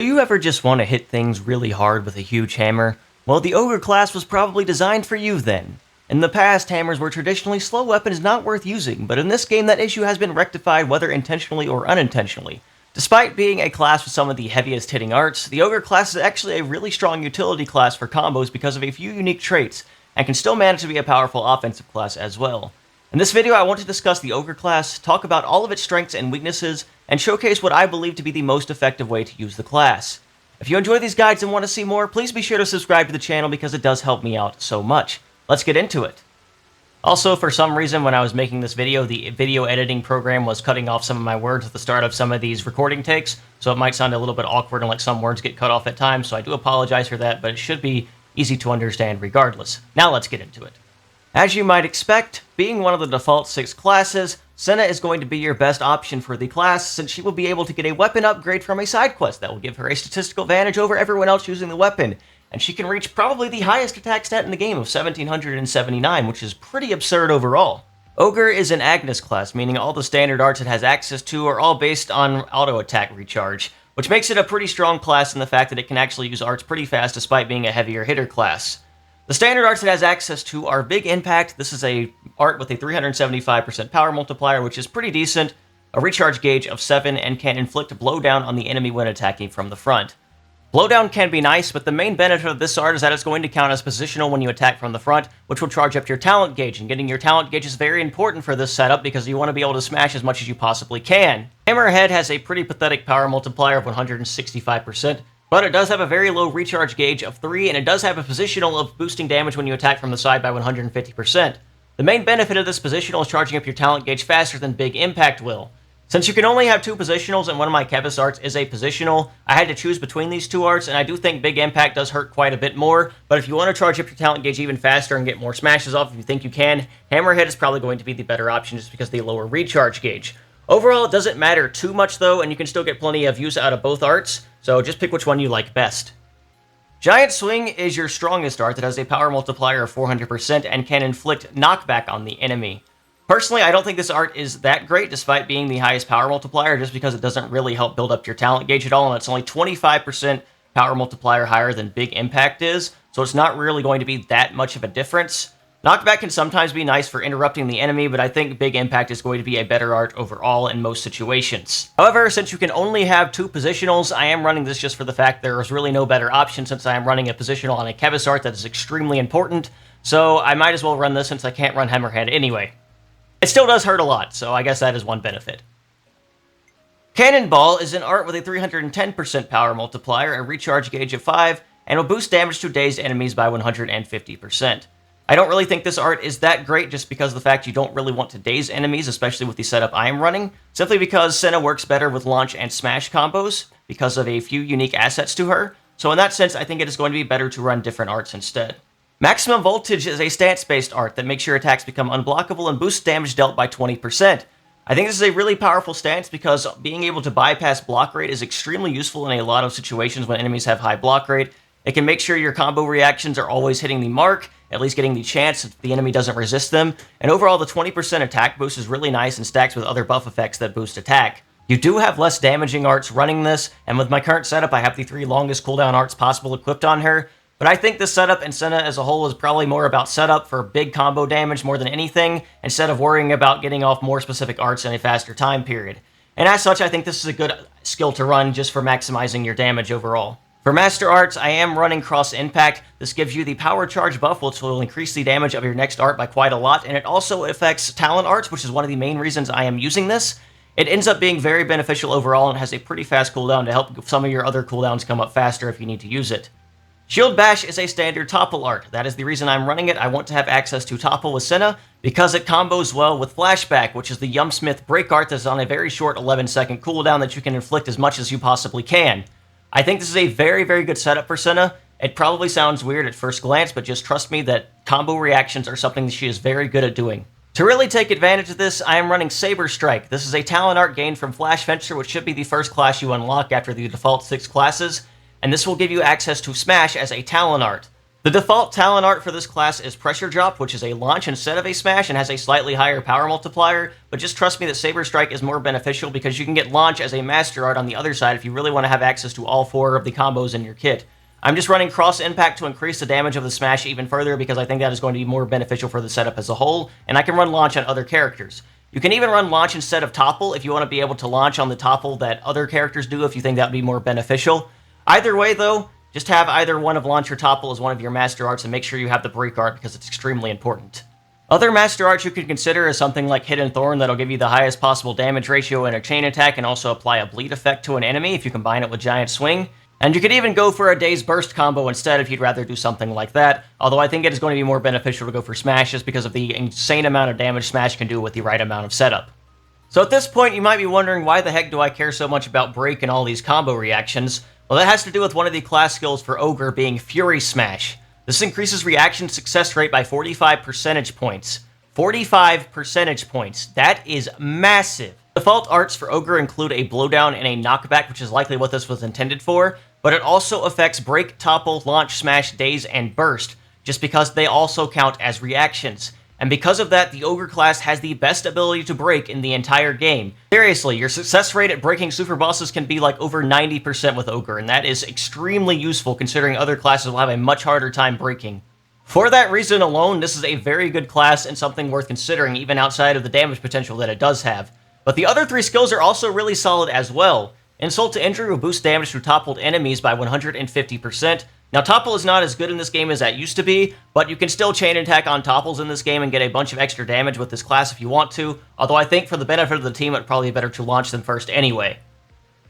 Do you ever just want to hit things really hard with a huge hammer? Well, the Ogre class was probably designed for you then. In the past, hammers were traditionally slow weapons not worth using, but in this game that issue has been rectified whether intentionally or unintentionally. Despite being a class with some of the heaviest hitting arts, the Ogre class is actually a really strong utility class for combos because of a few unique traits, and can still manage to be a powerful offensive class as well. In this video, I want to discuss the Ogre class, talk about all of its strengths and weaknesses, and showcase what I believe to be the most effective way to use the class. If you enjoy these guides and want to see more, please be sure to subscribe to the channel because it does help me out so much. Let's get into it. Also, for some reason, when I was making this video, the video editing program was cutting off some of my words at the start of some of these recording takes, so it might sound a little bit awkward and like some words get cut off at times, so I do apologize for that, but it should be easy to understand regardless. Now let's get into it. As you might expect, being one of the default 6 classes, Senna is going to be your best option for the class since she will be able to get a weapon upgrade from a side quest that will give her a statistical advantage over everyone else using the weapon, and she can reach probably the highest attack stat in the game of 1779, which is pretty absurd overall. Ogre is an Agnes class, meaning all the standard arts it has access to are all based on auto attack recharge, which makes it a pretty strong class in the fact that it can actually use arts pretty fast despite being a heavier hitter class. The standard arts it has access to are Big Impact. This is a art with a 375% power multiplier, which is pretty decent, a recharge gauge of 7, and can inflict blowdown on the enemy when attacking from the front. Blowdown can be nice, but the main benefit of this art is that it's going to count as positional when you attack from the front, which will charge up your talent gauge, and getting your talent gauge is very important for this setup because you want to be able to smash as much as you possibly can. Hammerhead has a pretty pathetic power multiplier of 165%, but it does have a very low recharge gauge of 3, and it does have a positional of boosting damage when you attack from the side by 150%. The main benefit of this positional is charging up your talent gauge faster than Big Impact will. Since you can only have 2 positionals and one of my Kevis arts is a positional, I had to choose between these 2 arts, and I do think Big Impact does hurt quite a bit more, but if you want to charge up your talent gauge even faster and get more smashes off if you think you can, Hammerhead is probably going to be the better option just because of the lower recharge gauge. Overall, it doesn't matter too much though, and you can still get plenty of use out of both arts, so just pick which one you like best. Giant Swing is your strongest art that has a power multiplier of 400% and can inflict knockback on the enemy. Personally, I don't think this art is that great despite being the highest power multiplier just because it doesn't really help build up your talent gauge at all, and it's only 25% power multiplier higher than Big Impact is, so it's not really going to be that much of a difference. Knockback can sometimes be nice for interrupting the enemy, but I think Big Impact is going to be a better art overall in most situations. However, since you can only have 2 positionals, I am running this just for the fact there is really no better option since I am running a positional on a Kevis art that is extremely important, so I might as well run this since I can't run Hammerhead anyway. It still does hurt a lot, so I guess that is one benefit. Cannonball is an art with a 310% power multiplier, a recharge gauge of 5, and will boost damage to dazed enemies by 150%. I don't really think this art is that great just because of the fact you don't really want to daze enemies, especially with the setup I am running, simply because Senna works better with launch and smash combos because of a few unique assets to her, so in that sense I think it is going to be better to run different arts instead. Maximum Voltage is a stance-based art that makes your attacks become unblockable and boosts damage dealt by 20%. I think this is a really powerful stance because being able to bypass block rate is extremely useful in a lot of situations when enemies have high block rate. It can make sure your combo reactions are always hitting the mark, at least getting the chance if the enemy doesn't resist them, and overall the 20% attack boost is really nice and stacks with other buff effects that boost attack. You do have less damaging arts running this, and with my current setup I have the 3 longest cooldown arts possible equipped on her, but I think this setup and Senna as a whole is probably more about setup for big combo damage more than anything, instead of worrying about getting off more specific arts in a faster time period. And as such, I think this is a good skill to run just for maximizing your damage overall. For Master Arts, I am running Cross Impact. This gives you the Power Charge buff, which will increase the damage of your next art by quite a lot, and it also affects Talent Arts, which is one of the main reasons I am using this. It ends up being very beneficial overall and has a pretty fast cooldown to help some of your other cooldowns come up faster if you need to use it. Shield Bash is a standard topple art. That is the reason I'm running it. I want to have access to topple with Senna because it combos well with Flashback, which is the Yumsmith break art that is on a very short 11-second cooldown that you can inflict as much as you possibly can. I think this is a very, very good setup for Senna. It probably sounds weird at first glance, but just trust me that combo reactions are something that she is very good at doing. To really take advantage of this, I am running Saber Strike. This is a talent art gained from Flash Fencer, which should be the first class you unlock after the default 6 classes, and this will give you access to Smash as a talent art. The default talent art for this class is Pressure Drop, which is a launch instead of a smash and has a slightly higher power multiplier, but just trust me that Saber Strike is more beneficial because you can get launch as a master art on the other side if you really want to have access to all 4 of the combos in your kit. I'm just running Cross Impact to increase the damage of the smash even further because I think that is going to be more beneficial for the setup as a whole, and I can run launch on other characters. You can even run launch instead of topple if you want to be able to launch on the topple that other characters do if you think that would be more beneficial. Either way though, just have either one of launch or topple as one of your master arts and make sure you have the break art because it's extremely important. Other master arts you can consider is something like Hidden Thorn that'll give you the highest possible damage ratio in a chain attack and also apply a bleed effect to an enemy if you combine it with Giant Swing. And you could even go for a Day's Burst combo instead if you'd rather do something like that, although I think it is going to be more beneficial to go for Smash just because of the insane amount of damage Smash can do with the right amount of setup. So at this point you might be wondering why the heck do I care so much about Break and all these combo reactions? Well, that has to do with one of the class skills for Ogre being Fury Smash. This increases reaction success rate by 45 percentage points. 45 percentage points. That is massive. Default arts for Ogre include a blowdown and a knockback, which is likely what this was intended for, but it also affects Break, Topple, Launch, Smash, Daze, and Burst, just because they also count as reactions. And because of that, the Ogre class has the best ability to break in the entire game. Seriously, your success rate at breaking super bosses can be like over 90% with Ogre, and that is extremely useful considering other classes will have a much harder time breaking. For that reason alone, this is a very good class and something worth considering even outside of the damage potential that it does have. But the other 3 skills are also really solid as well. Insult to Injury will boost damage to toppled enemies by 150%. Now, Topple is not as good in this game as that used to be, but you can still chain attack on Topples in this game and get a bunch of extra damage with this class if you want to, although I think for the benefit of the team, it's probably better to launch them first anyway.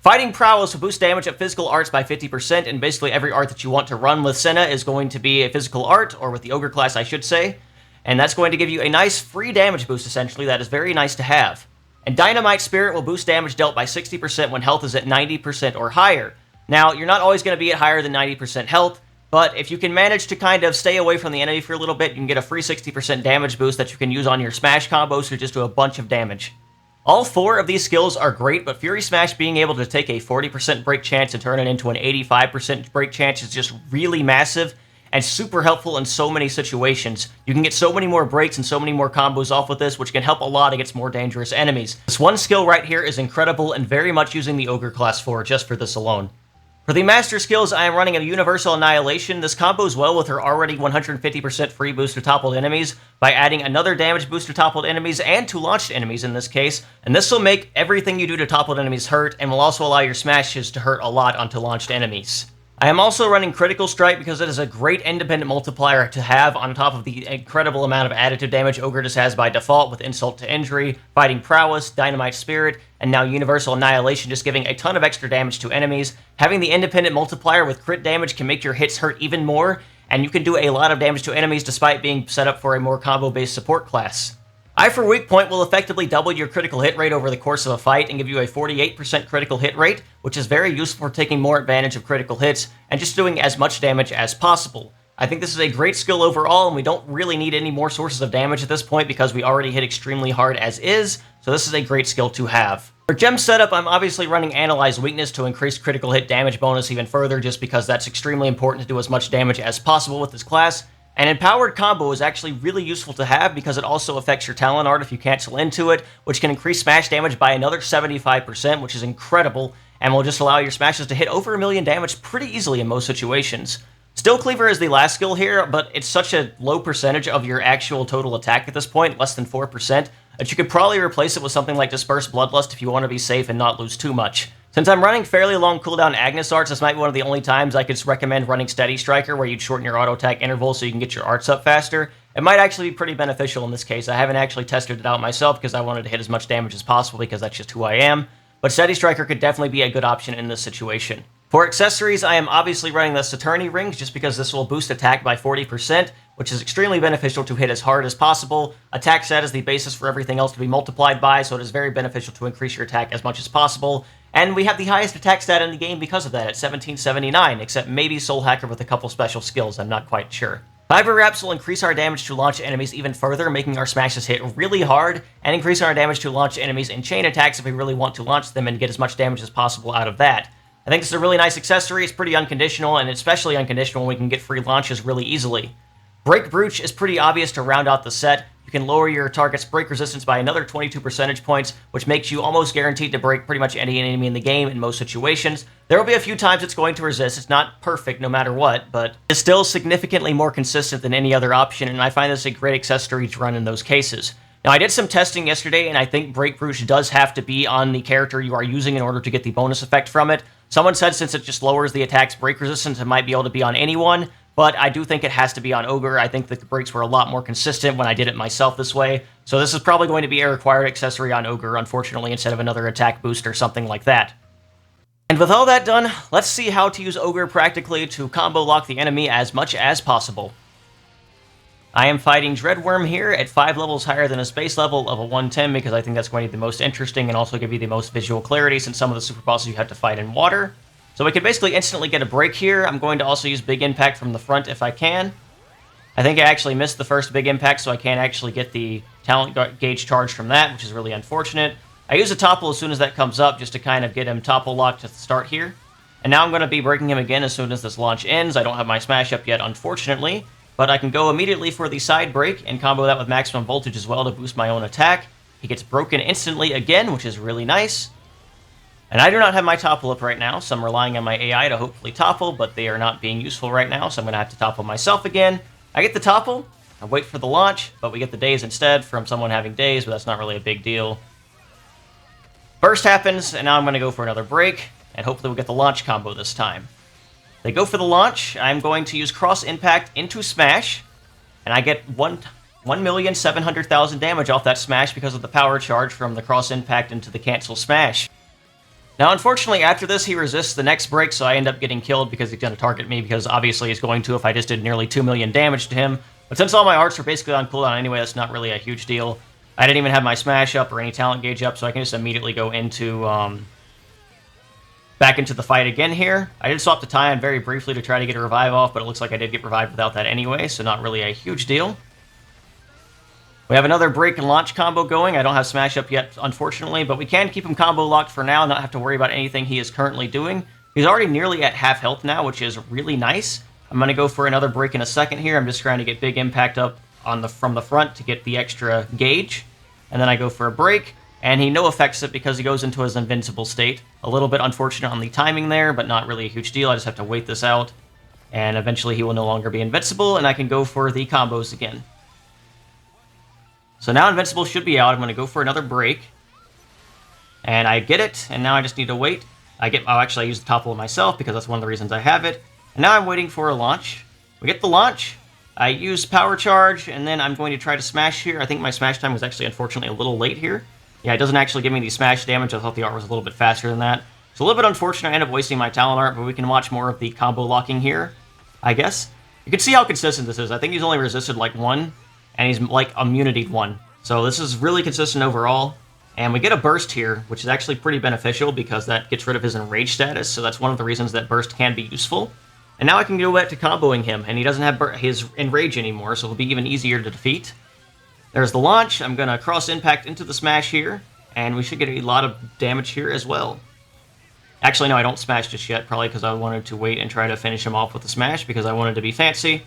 Fighting Prowess will boost damage at physical arts by 50%, and basically every art that you want to run with Senna is going to be a physical art, or with the Ogre class, I should say, and that's going to give you a nice free damage boost, essentially, that is very nice to have. And Dynamite Spirit will boost damage dealt by 60% when health is at 90% or higher. Now, you're not always going to be at higher than 90% health, but if you can manage to kind of stay away from the enemy for a little bit, you can get a free 60% damage boost that you can use on your Smash combos to just do a bunch of damage. All 4 of these skills are great, but Fury Smash being able to take a 40% break chance and turn it into an 85% break chance is just really massive and super helpful in so many situations. You can get so many more breaks and so many more combos off with this, which can help a lot against more dangerous enemies. This one skill right here is incredible and very much using the Ogre class for just for this alone. For the master skills, I am running a Universal Annihilation. This combos well with her already 150% free boost to toppled enemies by adding another damage boost to toppled enemies and to launched enemies in this case, and this will make everything you do to toppled enemies hurt and will also allow your smashes to hurt a lot onto launched enemies. I am also running Critical Strike because it is a great independent multiplier to have on top of the incredible amount of additive damage Ogre just has by default with Insult to Injury, Fighting Prowess, Dynamite Spirit, and now Universal Annihilation just giving a ton of extra damage to enemies. Having the independent multiplier with crit damage can make your hits hurt even more, and you can do a lot of damage to enemies despite being set up for a more combo-based support class. Eye for Weak Point will effectively double your critical hit rate over the course of a fight and give you a 48% critical hit rate, which is very useful for taking more advantage of critical hits and just doing as much damage as possible. I think this is a great skill overall, and we don't really need any more sources of damage at this point because we already hit extremely hard as is, so this is a great skill to have. For gem setup, I'm obviously running Analyze Weakness to increase critical hit damage bonus even further just because that's extremely important to do as much damage as possible with this class. And Empowered Combo is actually really useful to have because it also affects your talent art if you cancel into it, which can increase smash damage by another 75%, which is incredible, and will just allow your smashes to hit over 1 million damage pretty easily in most situations. Still Cleaver is the last skill here, but it's such a low percentage of your actual total attack at this point, less than 4%, that you could probably replace it with something like Disperse Bloodlust if you want to be safe and not lose too much. Since I'm running fairly long cooldown Agnes arts, this might be one of the only times I could recommend running Steady Striker, where you'd shorten your auto attack interval so you can get your arts up faster. It might actually be pretty beneficial in this case. I haven't actually tested it out myself because I wanted to hit as much damage as possible because that's just who I am, but Steady Striker could definitely be a good option in this situation. For accessories, I am obviously running the Saturni Rings just because this will boost attack by 40%, which is extremely beneficial to hit as hard as possible. Attack stat is the basis for everything else to be multiplied by, so it is very beneficial to increase your attack as much as possible. And we have the highest attack stat in the game because of that, at 1779, except maybe Soul Hacker with a couple special skills, I'm not quite sure. Fiber Wraps will increase our damage to launch enemies even further, making our smashes hit really hard, and increase our damage to launch enemies in chain attacks if we really want to launch them and get as much damage as possible out of that. I think this is a really nice accessory. It's pretty unconditional, and especially unconditional when we can get free launches really easily. Break Brooch is pretty obvious to round out the set. You can lower your target's break resistance by another 22 percentage points, which makes you almost guaranteed to break pretty much any enemy in the game in most situations. There will be a few times it's going to resist. It's not perfect no matter what, but it's still significantly more consistent than any other option, and I find this a great accessory to run in those cases. Now, I did some testing yesterday, and I think Break Brooch does have to be on the character you are using in order to get the bonus effect from it. Someone said since it just lowers the attack's break resistance, it might be able to be on anyone, but I do think it has to be on Ogre. I think the breaks were a lot more consistent when I did it myself this way, so this is probably going to be a required accessory on Ogre, unfortunately, instead of another attack boost or something like that. And with all that done, let's see how to use Ogre practically to combo lock the enemy as much as possible. I am fighting Dreadworm here at 5 levels higher than a space level of a 110 because I think that's going to be the most interesting and also give you the most visual clarity since some of the super bosses you have to fight in water. So we can basically instantly get a break here. I'm going to also use Big Impact from the front if I can. I think I actually missed the first Big Impact, so I can't actually get the talent gauge charge from that, which is really unfortunate. I use a topple as soon as that comes up just to kind of get him topple locked to start here. And now I'm going to be breaking him again as soon as this launch ends. I don't have my smash up yet, unfortunately. But I can go immediately for the side break and combo that with maximum voltage as well to boost my own attack. He gets broken instantly again, which is really nice. And I do not have my topple up right now, so I'm relying on my AI to hopefully topple, but they are not being useful right now, so I'm going to have to topple myself again. I get the topple, I wait for the launch, but we get the daze instead from someone having daze, but that's not really a big deal. Burst happens, and now I'm going to go for another break, and hopefully we'll get the launch combo this time. They go for the launch. I'm going to use Cross Impact into Smash, and I get 1,700,000 damage off that Smash because of the power charge from the Cross Impact into the Cancel Smash. Now, unfortunately, after this, he resists the next break, so I end up getting killed because he's going to target me, because obviously he's going to if I just did nearly 2 million damage to him. But since all my arts are basically on cooldown anyway, that's not really a huge deal. I didn't even have my Smash up or any talent gauge up, so I can just immediately go into back into the fight again here. I did swap the tie-on very briefly to try to get a revive off, but it looks like I did get revived without that anyway, so not really a huge deal. We have another break and launch combo going. I don't have Smash up yet, unfortunately, but we can keep him combo locked for now and not have to worry about anything he is currently doing. He's already nearly at half health now, which is really nice. I'm going to go for another break in a second here. I'm just trying to get Big Impact up on from the front to get the extra gauge. And then I go for a break. And he no-effects it because he goes into his invincible state. A little bit unfortunate on the timing there, but not really a huge deal. I just have to wait this out. And eventually he will no longer be invincible, and I can go for the combos again. So now invincible should be out. I'm going to go for another break. And I get it, and now I just need to wait. Actually, I use the topple myself because that's one of the reasons I have it. And now I'm waiting for a launch. We get the launch. I use power charge, and then I'm going to try to smash here. I think my smash time was actually, unfortunately, a little late here. Yeah, it doesn't actually give me the smash damage. I thought the art was a little bit faster than that. It's a little bit unfortunate I end up wasting my talent art, but we can watch more of the combo locking here, I guess. You can see how consistent this is. I think he's only resisted like 1, and he's like immunity'd 1. So this is really consistent overall. And we get a burst here, which is actually pretty beneficial because that gets rid of his enrage status, so that's one of the reasons that burst can be useful. And now I can go back to comboing him, and he doesn't have his enrage anymore, so it'll be even easier to defeat. There's the launch. I'm going to cross impact into the smash here, and we should get a lot of damage here as well. Actually, no, I don't smash just yet, probably because I wanted to wait and try to finish him off with the smash because I wanted to be fancy.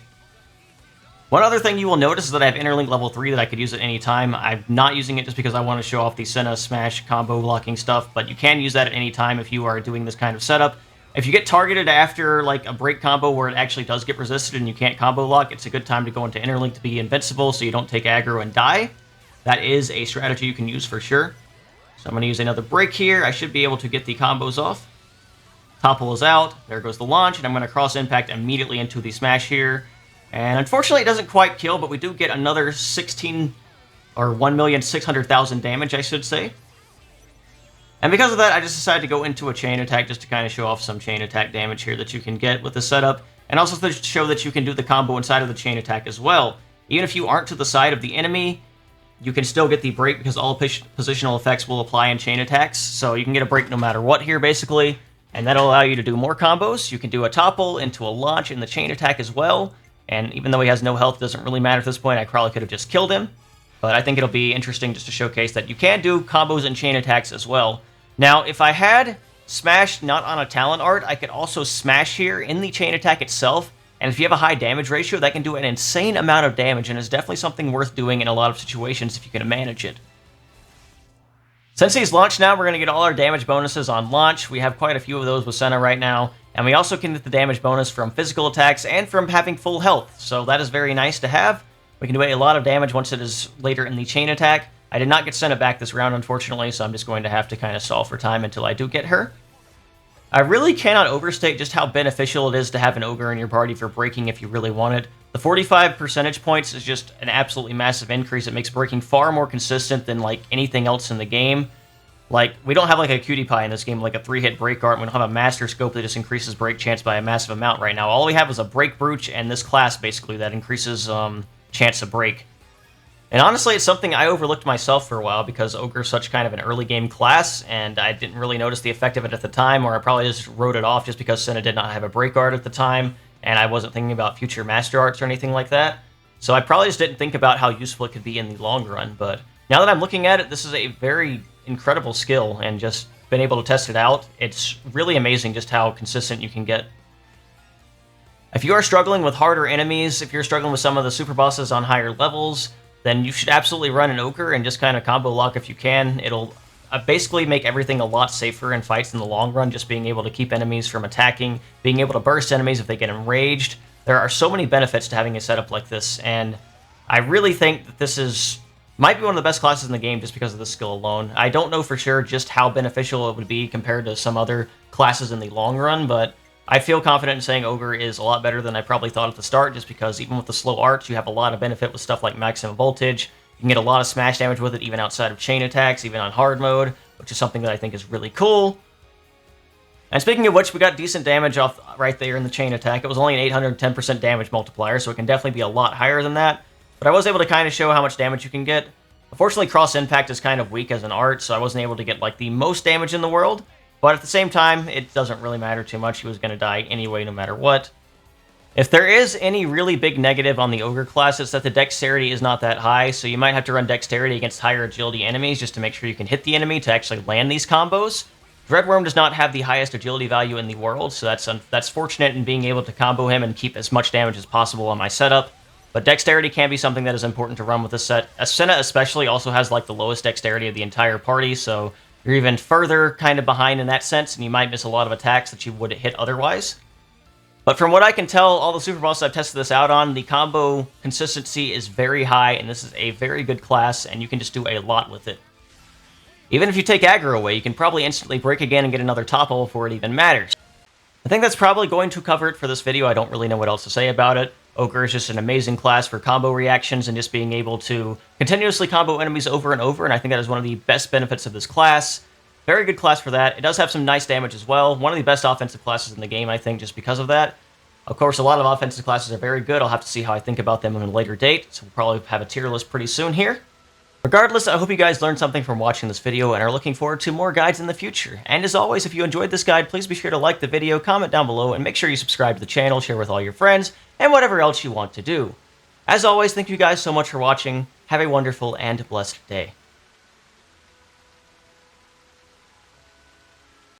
One other thing you will notice is that I have Interlink level 3 that I could use at any time. I'm not using it just because I want to show off the Senna smash combo blocking stuff, but you can use that at any time if you are doing this kind of setup. If you get targeted after like a break combo where it actually does get resisted and you can't combo lock, it's a good time to go into Interlink to be invincible so you don't take aggro and die. That is a strategy you can use for sure. So I'm going to use another break here. I should be able to get the combos off. Topple is out. There goes the launch, and I'm going to cross impact immediately into the smash here. And unfortunately it doesn't quite kill, but we do get another 16 or 1,600,000 damage, I should say. And because of that, I just decided to go into a chain attack just to kind of show off some chain attack damage here that you can get with the setup, and also to show that you can do the combo inside of the chain attack as well. Even if you aren't to the side of the enemy, you can still get the break because all positional effects will apply in chain attacks, so you can get a break no matter what here, basically, and that'll allow you to do more combos. You can do a topple into a launch in the chain attack as well, and even though he has no health, it doesn't really matter at this point. I probably could have just killed him, but I think it'll be interesting just to showcase that you can do combos and chain attacks as well. Now, if I had smash not on a talent art, I could also smash here in the chain attack itself, and if you have a high damage ratio, that can do an insane amount of damage, and is definitely something worth doing in a lot of situations if you can manage it. Since he's launched now, we're going to get all our damage bonuses on launch. We have quite a few of those with Senna right now, and we also can get the damage bonus from physical attacks and from having full health, so that is very nice to have. We can do a lot of damage once it is later in the chain attack. I did not get Senna back this round, unfortunately, so I'm just going to have to kind of stall for time until I do get her. I really cannot overstate just how beneficial it is to have an Ogre in your party for breaking if you really want it. The 45 percentage points is just an absolutely massive increase. It makes breaking far more consistent than like anything else in the game. Like, we don't have like a cutie pie in this game, like a 3-hit break art. We don't have a master scope that just increases break chance by a massive amount right now. All we have is a break brooch and this class, basically, that increases chance to break. And honestly, it's something I overlooked myself for a while because Ogre's such kind of an early game class, and I didn't really notice the effect of it at the time, or I probably just wrote it off just because Senna did not have a break art at the time, and I wasn't thinking about future master arts or anything like that. So I probably just didn't think about how useful it could be in the long run, but now that I'm looking at it, this is a very incredible skill, and just been able to test it out, it's really amazing just how consistent you can get. If you are struggling with harder enemies, if you're struggling with some of the super bosses on higher levels, then you should absolutely run an Ogre and just kind of combo lock if you can. It'll basically make everything a lot safer in fights in the long run, just being able to keep enemies from attacking, being able to burst enemies if they get enraged. There are so many benefits to having a setup like this, and I really think that this might be one of the best classes in the game just because of this skill alone. I don't know for sure just how beneficial it would be compared to some other classes in the long run, but I feel confident in saying Ogre is a lot better than I probably thought at the start, just because even with the slow arts, you have a lot of benefit with stuff like maximum voltage. You can get a lot of smash damage with it, even outside of chain attacks, even on hard mode, which is something that I think is really cool. And speaking of which, we got decent damage off right there in the chain attack. It was only an 810% damage multiplier, so it can definitely be a lot higher than that. But I was able to kind of show how much damage you can get. Unfortunately, cross impact is kind of weak as an art, so I wasn't able to get like the most damage in the world. But at the same time, it doesn't really matter too much. He was going to die anyway, no matter what. If there is any really big negative on the Ogre class, it's that the dexterity is not that high, so you might have to run dexterity against higher agility enemies just to make sure you can hit the enemy to actually land these combos. Dreadworm does not have the highest agility value in the world, so that's fortunate in being able to combo him and keep as much damage as possible on my setup. But dexterity can be something that is important to run with this set. Senna especially also has like the lowest dexterity of the entire party, so you're even further kind of behind in that sense, and you might miss a lot of attacks that you would hit otherwise. But from what I can tell, all the super bosses I've tested this out on, the combo consistency is very high, and this is a very good class, and you can just do a lot with it. Even if you take aggro away, you can probably instantly break again and get another topple before it even matters. I think that's probably going to cover it for this video. I don't really know what else to say about it. Ogre is just an amazing class for combo reactions and just being able to continuously combo enemies over and over, and I think that is one of the best benefits of this class. Very good class for that. It does have some nice damage as well. One of the best offensive classes in the game, I think, just because of that. Of course, a lot of offensive classes are very good. I'll have to see how I think about them on a later date, so we'll probably have a tier list pretty soon here. Regardless, I hope you guys learned something from watching this video and are looking forward to more guides in the future. And as always, if you enjoyed this guide, please be sure to like the video, comment down below, and make sure you subscribe to the channel, share with all your friends, and whatever else you want to do. As always, thank you guys so much for watching. Have a wonderful and blessed day.